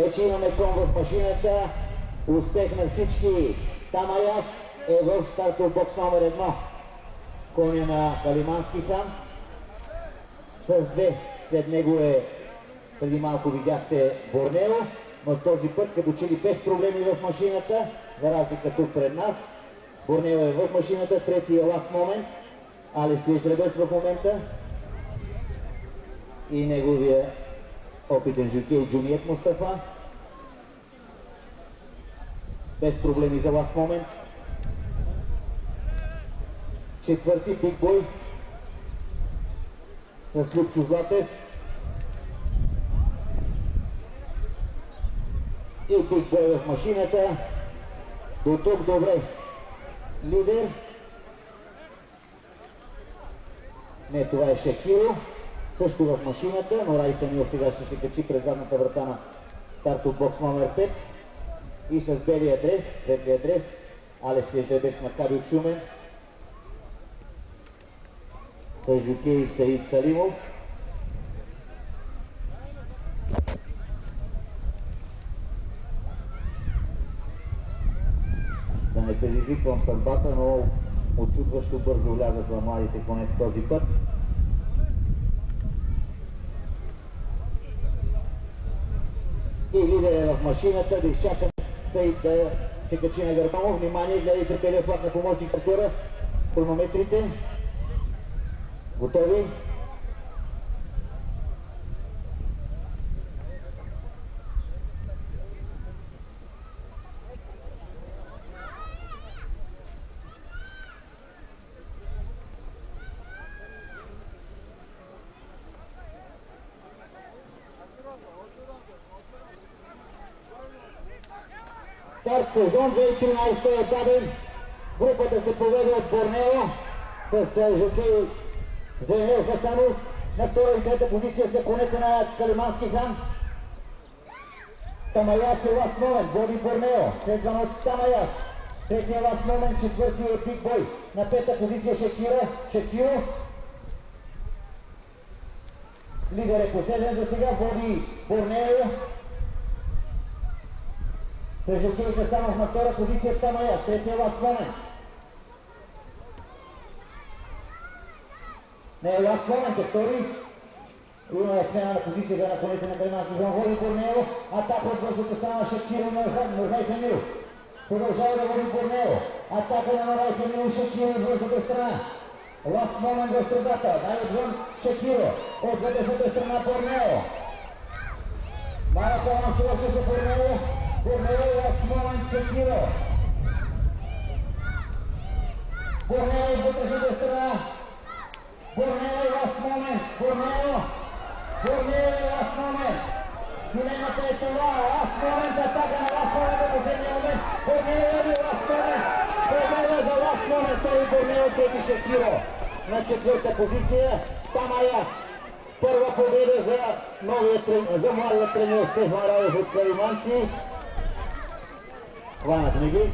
Вече имаме кон в машината. Успех на всички. Тамаяс е в стартов бокс номер 1. Коня на Калимански хан. С 2 след него е, преди малко видяхте, Борнео, но този път като че ли без проблеми в машината, за разлика тук пред нас. Борнео е в машината, третия ласт момент. Алес Жребец в момента. И неговия опитен жокей Джуниет Мустафа. Без проблеми за ласт момент. Четвърти Биг Бой с Любчо Златев. И Биг Бой в машината. До тук добре. Лидер. Не, това е Шакиро. Също в машината, но Райка Мил сега ще се качи през задната врата на стартов бокс номер 5. И с белия дрес, светлия дрес, Алес Жребец Макаби от Шумен. С жокей Саид Салимов. Да не предизвиквам съдбата, но очудващо бързо влязат в младите конец този път. И лидер е в машината, да изчакаме Саид да се качи на гърба му. Внимание, гледайте пелия флаг на помощник Артура. Хронометрите. Готови? Старт сезон 2013 е даден. Групата се поведе от Борнео с жокей Зенел Хасанов. На втора и трета позиция са конете на Калимански хан. Тамаяс е ласт момент, води Борнео, следван от Тамаяс. Третия ласт момент, четвърти е Биг Бой. На пета позиция Шакиро. Лидер е последен за сега, води Борнео. Жокей Хасанов на втора позиция Тамаяс, третия ласт момент. Не е ласт момент, е втори. Има смена на позицията на конете на Калимански хан. Води Борнео. Атака от бързата страна Шакиро на Нургай Камил. Продължава да води Борнео. Атака на Нургай Камил, Шакиро от бързата страна. Ласт момент в средата. Най-отвън Шакиро. От бързата страна Борнео. Мара Палансова ще се Борнео. Борнео ласт момент Шакиро. Борнео от бързата страна. Борнео ласт момент. Борнео ласт момент. Дилемата е това. Ласт момент, атака на ласт момент до последния момент. Борнео е ласт момент. Победа за ласт момент. Той Борнео теги Шакиро. На четвърта позиция Тамаяс. Първа победа за младия тренер Стефан Раев от Калиманци. Хванахме ги.